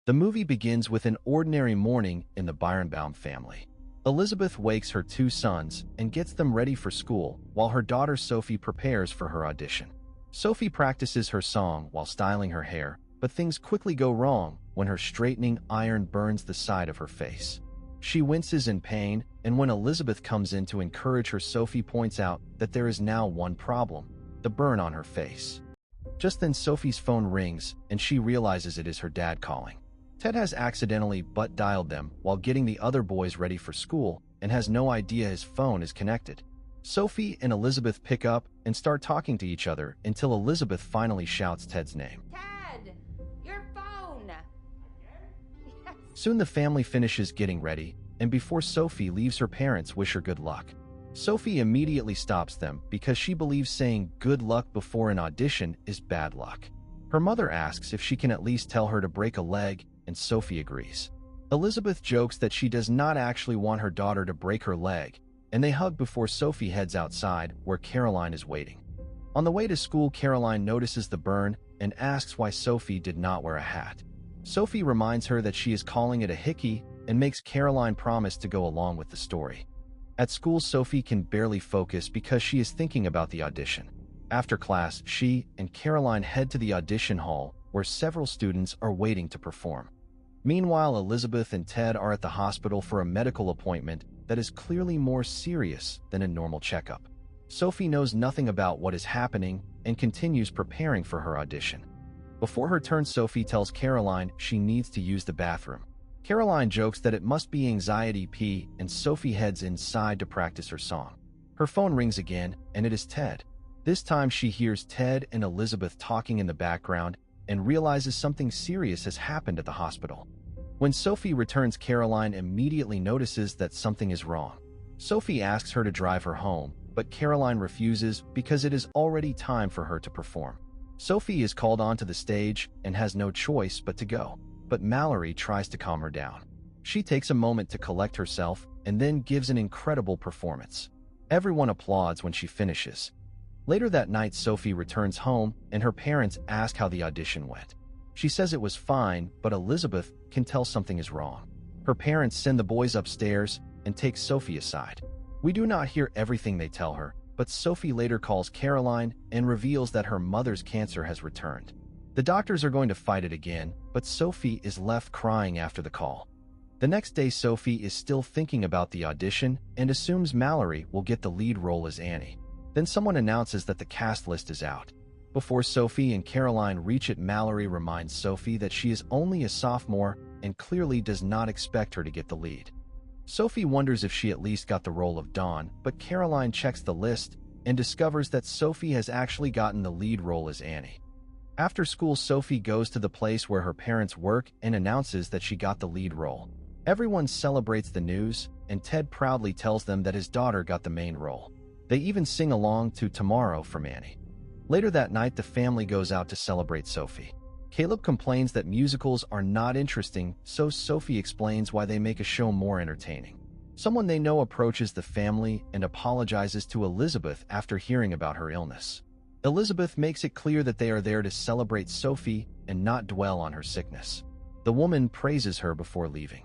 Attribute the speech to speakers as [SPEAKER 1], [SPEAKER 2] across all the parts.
[SPEAKER 1] The movie begins with an ordinary morning in the Birnbaum family. Elizabeth wakes her two sons and gets them ready for school, while her daughter Sophie prepares for her audition. Sophie practices her song while styling her hair, but things quickly go wrong when her straightening iron burns the side of her face. She winces in pain, and when Elizabeth comes in to encourage her, Sophie points out that there is now one problem: the burn on her face. Just then Sophie's phone rings, and she realizes it is her dad calling. Ted has accidentally butt-dialed them while getting the other boys ready for school and has no idea his phone is connected. Sophie and Elizabeth pick up and start talking to each other until Elizabeth finally shouts Ted's name.
[SPEAKER 2] Ted, your phone! Yes.
[SPEAKER 1] Soon the family finishes getting ready, and before Sophie leaves, her parents wish her good luck. Sophie immediately stops them because she believes saying good luck before an audition is bad luck. Her mother asks if she can at least tell her to break a leg, and Sophie agrees. Elizabeth jokes that she does not actually want her daughter to break her leg, and they hug before Sophie heads outside where Caroline is waiting. On the way to school, Caroline notices the burn and asks why Sophie did not wear a hat. Sophie reminds her that she is calling it a hickey and makes Caroline promise to go along with the story. At school, Sophie can barely focus because she is thinking about the audition. After class, she and Caroline head to the audition hall where several students are waiting to perform. Meanwhile, Elizabeth and Ted are at the hospital for a medical appointment that is clearly more serious than a normal checkup. Sophie knows nothing about what is happening and continues preparing for her audition. Before her turn, Sophie tells Caroline she needs to use the bathroom. Caroline jokes that it must be anxiety pee, and Sophie heads inside to practice her song. Her phone rings again, and it is Ted. This time she hears Ted and Elizabeth talking in the background and realizes something serious has happened at the hospital. When Sophie returns, Caroline immediately notices that something is wrong. Sophie asks her to drive her home, but Caroline refuses because it is already time for her to perform. Sophie is called onto the stage and has no choice but to go, but Mallory tries to calm her down. She takes a moment to collect herself and then gives an incredible performance. Everyone applauds when she finishes. Later that night, Sophie returns home and her parents ask how the audition went. She says it was fine, but Elizabeth can tell something is wrong. Her parents send the boys upstairs and take Sophie aside. We do not hear everything they tell her, but Sophie later calls Caroline and reveals that her mother's cancer has returned. The doctors are going to fight it again, but Sophie is left crying after the call. The next day, Sophie is still thinking about the audition and assumes Mallory will get the lead role as Annie. Then someone announces that the cast list is out. Before Sophie and Caroline reach it, Mallory reminds Sophie that she is only a sophomore and clearly does not expect her to get the lead. Sophie wonders if she at least got the role of Dawn, but Caroline checks the list and discovers that Sophie has actually gotten the lead role as Annie. After school, Sophie goes to the place where her parents work and announces that she got the lead role. Everyone celebrates the news, and Ted proudly tells them that his daughter got the main role. They even sing along to Tomorrow from Annie. Later that night, the family goes out to celebrate Sophie. Caleb complains that musicals are not interesting, so Sophie explains why they make a show more entertaining. Someone they know approaches the family and apologizes to Elizabeth after hearing about her illness. Elizabeth makes it clear that they are there to celebrate Sophie and not dwell on her sickness. The woman praises her before leaving.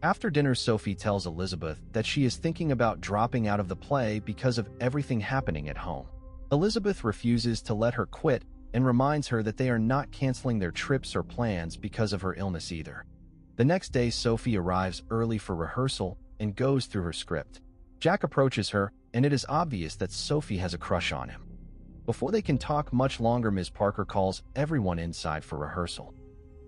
[SPEAKER 1] After dinner, Sophie tells Elizabeth that she is thinking about dropping out of the play because of everything happening at home. Elizabeth refuses to let her quit and reminds her that they are not canceling their trips or plans because of her illness either. The next day, Sophie arrives early for rehearsal and goes through her script. Jack approaches her, and it is obvious that Sophie has a crush on him. Before they can talk much longer, Ms. Parker calls everyone inside for rehearsal.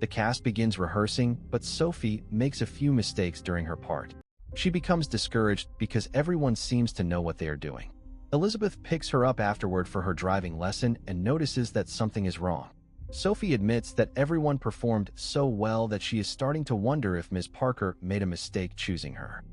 [SPEAKER 1] The cast begins rehearsing, but Sophie makes a few mistakes during her part. She becomes discouraged because everyone seems to know what they are doing. Elizabeth picks her up afterward for her driving lesson and notices that something is wrong. Sophie admits that everyone performed so well that she is starting to wonder if Ms. Parker made a mistake choosing her.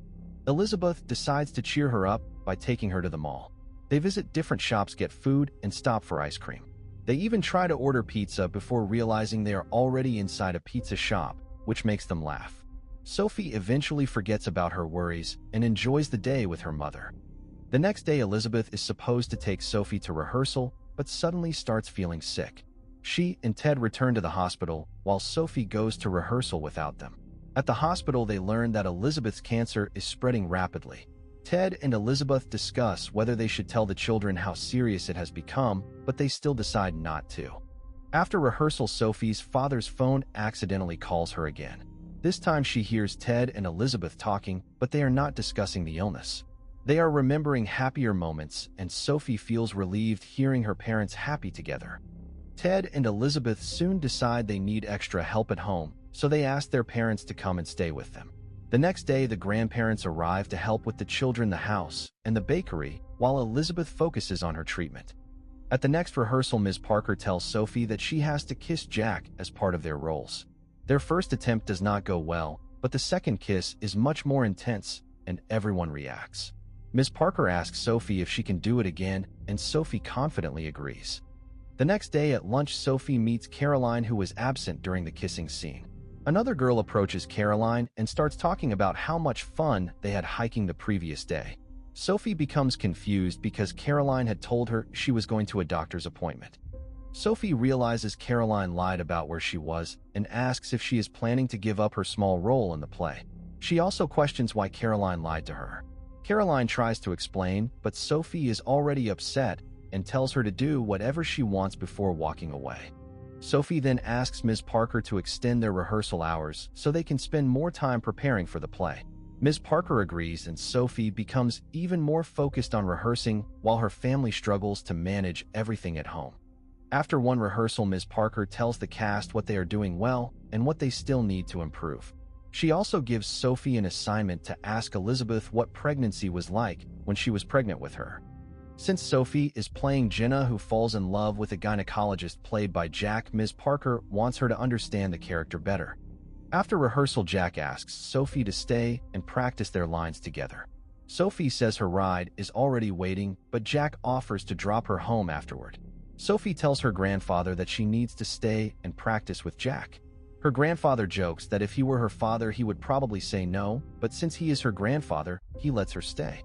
[SPEAKER 1] Elizabeth decides to cheer her up by taking her to the mall. They visit different shops, get food, and stop for ice cream. They even try to order pizza before realizing they are already inside a pizza shop, which makes them laugh. Sophie eventually forgets about her worries and enjoys the day with her mother. The next day, Elizabeth is supposed to take Sophie to rehearsal, but suddenly starts feeling sick. She and Ted return to the hospital while Sophie goes to rehearsal without them. At the hospital, they learn that Elizabeth's cancer is spreading rapidly. Ted and Elizabeth discuss whether they should tell the children how serious it has become, but they still decide not to. After rehearsal, Sophie's father's phone accidentally calls her again. This time she hears Ted and Elizabeth talking, but they are not discussing the illness. They are remembering happier moments, and Sophie feels relieved hearing her parents happy together. Ted and Elizabeth soon decide they need extra help at home, so they ask their parents to come and stay with them. The next day, the grandparents arrive to help with the children, the house, and the bakery, while Elizabeth focuses on her treatment. At the next rehearsal, Ms. Parker tells Sophie that she has to kiss Jack as part of their roles. Their first attempt does not go well, but the second kiss is much more intense, and everyone reacts. Ms. Parker asks Sophie if she can do it again, and Sophie confidently agrees. The next day at lunch, Sophie meets Caroline, who was absent during the kissing scene. Another girl approaches Caroline and starts talking about how much fun they had hiking the previous day. Sophie becomes confused because Caroline had told her she was going to a doctor's appointment. Sophie realizes Caroline lied about where she was and asks if she is planning to give up her small role in the play. She also questions why Caroline lied to her. Caroline tries to explain, but Sophie is already upset and tells her to do whatever she wants before walking away. Sophie then asks Ms. Parker to extend their rehearsal hours so they can spend more time preparing for the play. Ms. Parker agrees, and Sophie becomes even more focused on rehearsing while her family struggles to manage everything at home. After one rehearsal, Ms. Parker tells the cast what they are doing well and what they still need to improve. She also gives Sophie an assignment to ask Elizabeth what pregnancy was like when she was pregnant with her. Since Sophie is playing Jenna, who falls in love with a gynecologist played by Jack, Ms. Parker wants her to understand the character better. After rehearsal, Jack asks Sophie to stay and practice their lines together. Sophie says her ride is already waiting, but Jack offers to drop her home afterward. Sophie tells her grandfather that she needs to stay and practice with Jack. Her grandfather jokes that if he were her father, he would probably say no, but since he is her grandfather, he lets her stay.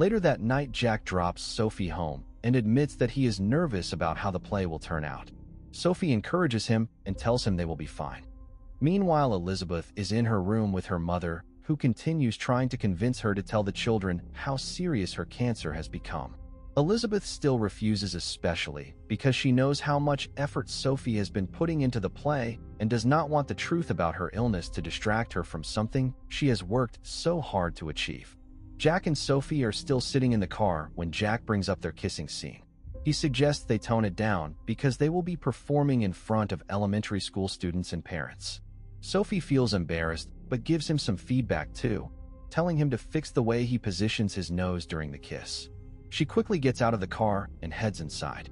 [SPEAKER 1] Later that night, Jack drops Sophie home and admits that he is nervous about how the play will turn out. Sophie encourages him and tells him they will be fine. Meanwhile, Elizabeth is in her room with her mother, who continues trying to convince her to tell the children how serious her cancer has become. Elizabeth still refuses, especially because she knows how much effort Sophie has been putting into the play and does not want the truth about her illness to distract her from something she has worked so hard to achieve. Jack and Sophie are still sitting in the car when Jack brings up their kissing scene. He suggests they tone it down because they will be performing in front of elementary school students and parents. Sophie feels embarrassed but gives him some feedback too, telling him to fix the way he positions his nose during the kiss. She quickly gets out of the car and heads inside.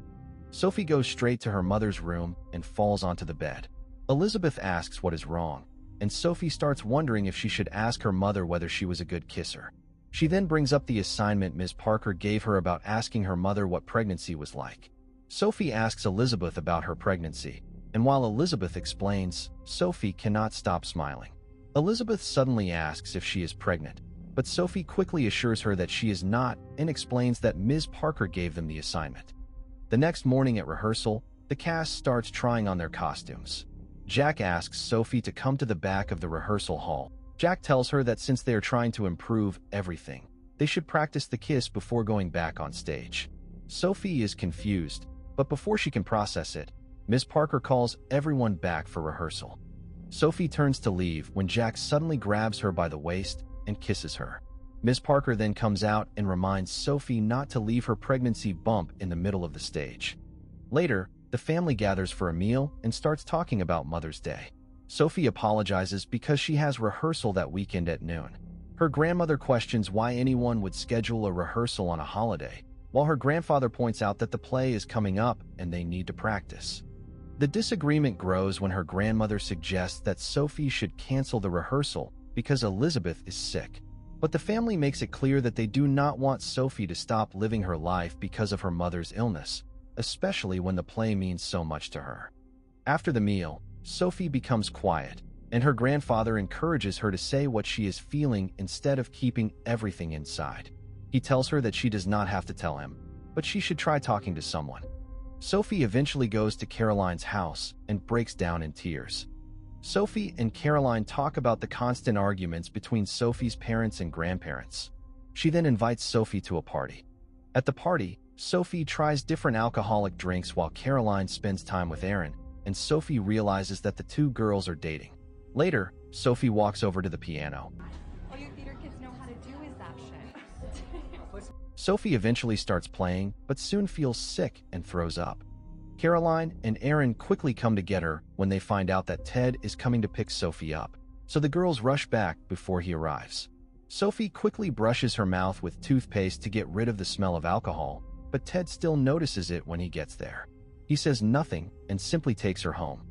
[SPEAKER 1] Sophie goes straight to her mother's room and falls onto the bed. Elizabeth asks what is wrong, and Sophie starts wondering if she should ask her mother whether she was a good kisser. She then brings up the assignment Ms. Parker gave her about asking her mother what pregnancy was like. Sophie asks Elizabeth about her pregnancy, and while Elizabeth explains, Sophie cannot stop smiling. Elizabeth suddenly asks if she is pregnant, but Sophie quickly assures her that she is not and explains that Ms. Parker gave them the assignment. The next morning at rehearsal, the cast starts trying on their costumes. Jack asks Sophie to come to the back of the rehearsal hall. Jack tells her that since they are trying to improve everything, they should practice the kiss before going back on stage. Sophie is confused, but before she can process it, Ms. Parker calls everyone back for rehearsal. Sophie turns to leave when Jack suddenly grabs her by the waist and kisses her. Ms. Parker then comes out and reminds Sophie not to leave her pregnancy bump in the middle of the stage. Later, the family gathers for a meal and starts talking about Mother's Day. Sophie apologizes because she has rehearsal that weekend at noon. Her grandmother questions why anyone would schedule a rehearsal on a holiday, while her grandfather points out that the play is coming up and they need to practice. The disagreement grows when her grandmother suggests that Sophie should cancel the rehearsal because Elizabeth is sick. But the family makes it clear that they do not want Sophie to stop living her life because of her mother's illness, especially when the play means so much to her. After the meal, Sophie becomes quiet, and her grandfather encourages her to say what she is feeling instead of keeping everything inside. He tells her that she does not have to tell him, but she should try talking to someone. Sophie eventually goes to Caroline's house and breaks down in tears. Sophie and Caroline talk about the constant arguments between Sophie's parents and grandparents. She then invites Sophie to a party. At the party, Sophie tries different alcoholic drinks while Caroline spends time with Aaron, and Sophie realizes that the two girls are dating. Later, Sophie walks over to the piano.
[SPEAKER 2] All you theater kids know how to do is that shit.
[SPEAKER 1] Sophie eventually starts playing, but soon feels sick and throws up. Caroline and Aaron quickly come to get her when they find out that Ted is coming to pick Sophie up, so the girls rush back before he arrives. Sophie quickly brushes her mouth with toothpaste to get rid of the smell of alcohol, but Ted still notices it when he gets there. He says nothing and simply takes her home.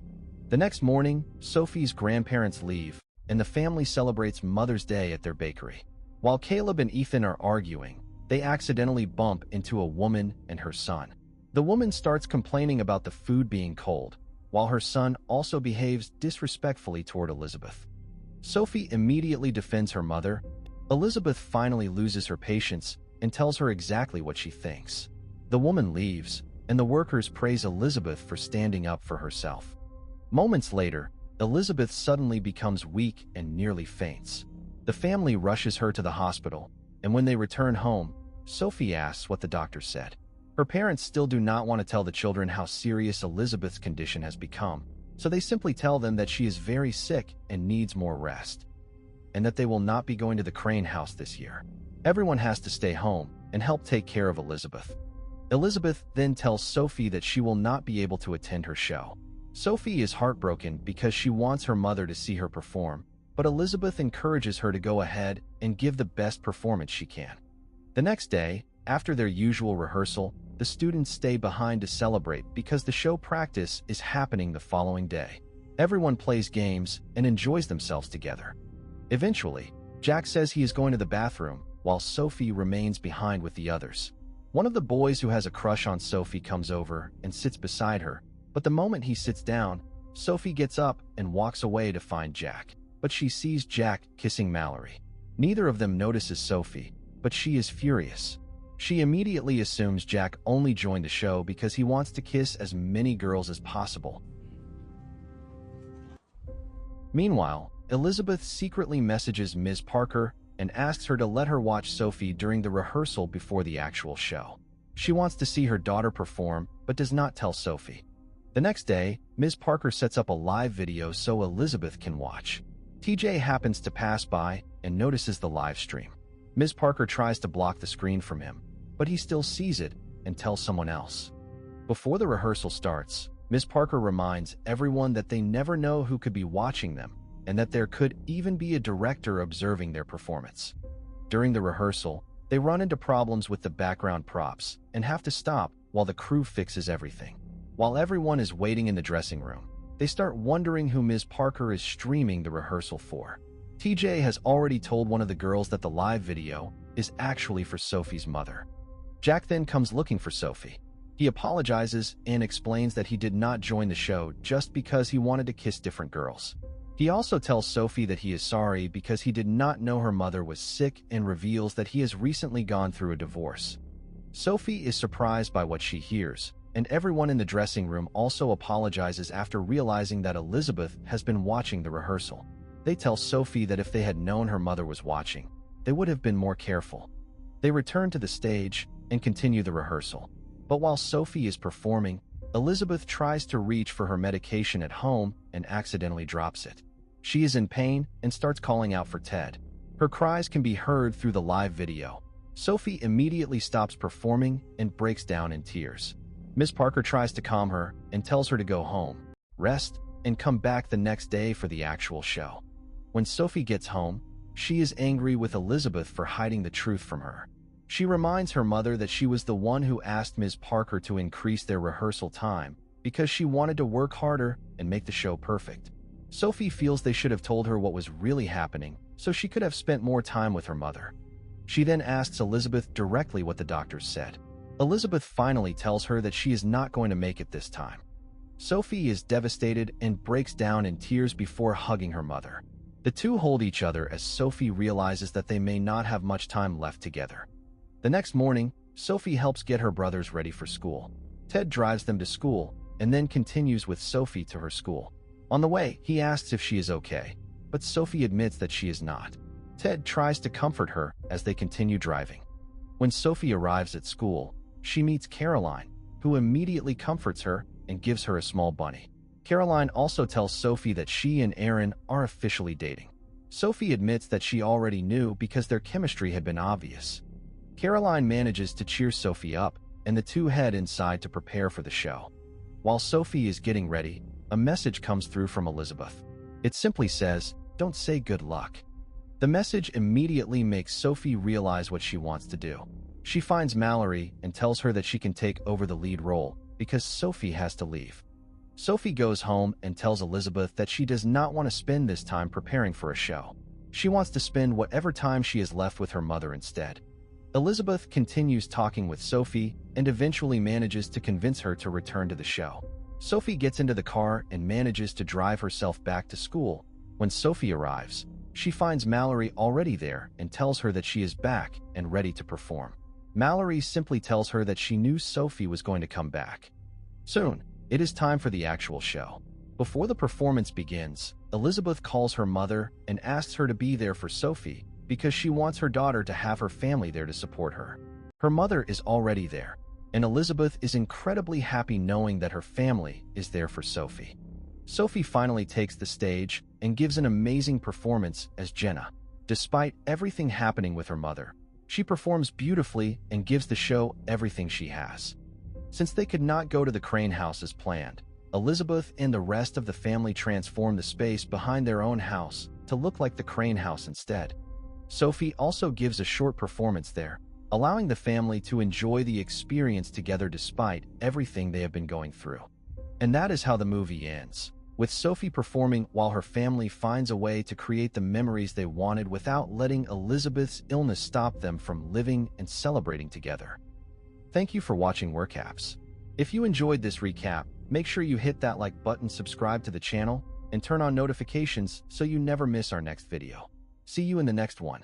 [SPEAKER 1] The next morning, Sophie's grandparents leave, and the family celebrates Mother's Day at their bakery. While Caleb and Ethan are arguing, they accidentally bump into a woman and her son. The woman starts complaining about the food being cold, while her son also behaves disrespectfully toward Elizabeth. Sophie immediately defends her mother. Elizabeth finally loses her patience and tells her exactly what she thinks. The woman leaves, and the workers praise Elizabeth for standing up for herself. Moments later, Elizabeth suddenly becomes weak and nearly faints. The family rushes her to the hospital, and when they return home, Sophie asks what the doctor said. Her parents still do not want to tell the children how serious Elizabeth's condition has become, so they simply tell them that she is very sick and needs more rest, and that they will not be going to the Crane house this year. Everyone has to stay home and help take care of Elizabeth. Elizabeth then tells Sophie that she will not be able to attend her show. Sophie is heartbroken because she wants her mother to see her perform, but Elizabeth encourages her to go ahead and give the best performance she can. The next day, after their usual rehearsal, the students stay behind to celebrate because the show practice is happening the following day. Everyone plays games and enjoys themselves together. Eventually, Jack says he is going to the bathroom, while Sophie remains behind with the others. One of the boys who has a crush on Sophie comes over and sits beside her, but the moment he sits down, Sophie gets up and walks away to find Jack. But she sees Jack kissing Mallory. Neither of them notices Sophie, but she is furious. She immediately assumes Jack only joined the show because he wants to kiss as many girls as possible. Meanwhile, Elizabeth secretly messages Ms. Parker and asks her to let her watch Sophie during the rehearsal before the actual show. She wants to see her daughter perform, but does not tell Sophie. The next day, Ms. Parker sets up a live video so Elizabeth can watch. TJ happens to pass by and notices the live stream. Ms. Parker tries to block the screen from him, but he still sees it and tells someone else. Before the rehearsal starts, Ms. Parker reminds everyone that they never know who could be watching them and that there could even be a director observing their performance. During the rehearsal, they run into problems with the background props and have to stop while the crew fixes everything. While everyone is waiting in the dressing room, they start wondering who Ms. Parker is streaming the rehearsal for. TJ has already told one of the girls that the live video is actually for Sophie's mother. Jack then comes looking for Sophie. He apologizes and explains that he did not join the show just because he wanted to kiss different girls. He also tells Sophie that he is sorry because he did not know her mother was sick and reveals that he has recently gone through a divorce. Sophie is surprised by what she hears, and everyone in the dressing room also apologizes after realizing that Elizabeth has been watching the rehearsal. They tell Sophie that if they had known her mother was watching, they would have been more careful. They return to the stage and continue the rehearsal. But while Sophie is performing, Elizabeth tries to reach for her medication at home and accidentally drops it. She is in pain and starts calling out for Ted. Her cries can be heard through the live video. Sophie immediately stops performing and breaks down in tears. Ms. Parker tries to calm her and tells her to go home, rest, and come back the next day for the actual show. When Sophie gets home, she is angry with Elizabeth for hiding the truth from her. She reminds her mother that she was the one who asked Ms. Parker to increase their rehearsal time because she wanted to work harder and make the show perfect. Sophie feels they should have told her what was really happening so she could have spent more time with her mother. She then asks Elizabeth directly what the doctors said. Elizabeth finally tells her that she is not going to make it this time. Sophie is devastated and breaks down in tears before hugging her mother. The two hold each other as Sophie realizes that they may not have much time left together. The next morning, Sophie helps get her brothers ready for school. Ted drives them to school and then continues with Sophie to her school. On the way, he asks if she is okay, but Sophie admits that she is not. Ted tries to comfort her as they continue driving. When Sophie arrives at school, she meets Caroline, who immediately comforts her and gives her a small bunny. Caroline also tells Sophie that she and Aaron are officially dating. Sophie admits that she already knew because their chemistry had been obvious. Caroline manages to cheer Sophie up, and the two head inside to prepare for the show. While Sophie is getting ready, a message comes through from Elizabeth. It simply says, "Don't say good luck." The message immediately makes Sophie realize what she wants to do. She finds Mallory and tells her that she can take over the lead role because Sophie has to leave. Sophie goes home and tells Elizabeth that she does not want to spend this time preparing for a show. She wants to spend whatever time she is left with her mother instead. Elizabeth continues talking with Sophie and eventually manages to convince her to return to the show. Sophie gets into the car and manages to drive herself back to school. When Sophie arrives, she finds Mallory already there and tells her that she is back and ready to perform. Mallory simply tells her that she knew Sophie was going to come back. Soon, it is time for the actual show. Before the performance begins, Elizabeth calls her mother and asks her to be there for Sophie because she wants her daughter to have her family there to support her. Her mother is already there, and Elizabeth is incredibly happy knowing that her family is there for Sophie. Sophie finally takes the stage and gives an amazing performance as Jenna. Despite everything happening with her mother, she performs beautifully and gives the show everything she has. Since they could not go to the Crane house as planned, Elizabeth and the rest of the family transform the space behind their own house to look like the Crane house instead. Sophie also gives a short performance there, allowing the family to enjoy the experience together despite everything they have been going through. And that is how the movie ends, with Sophie performing while her family finds a way to create the memories they wanted without letting Elizabeth's illness stop them from living and celebrating together. Thank you for watching Workaps. If you enjoyed this recap, make sure you hit that like button, subscribe to the channel, and turn on notifications so you never miss our next video. See you in the next one.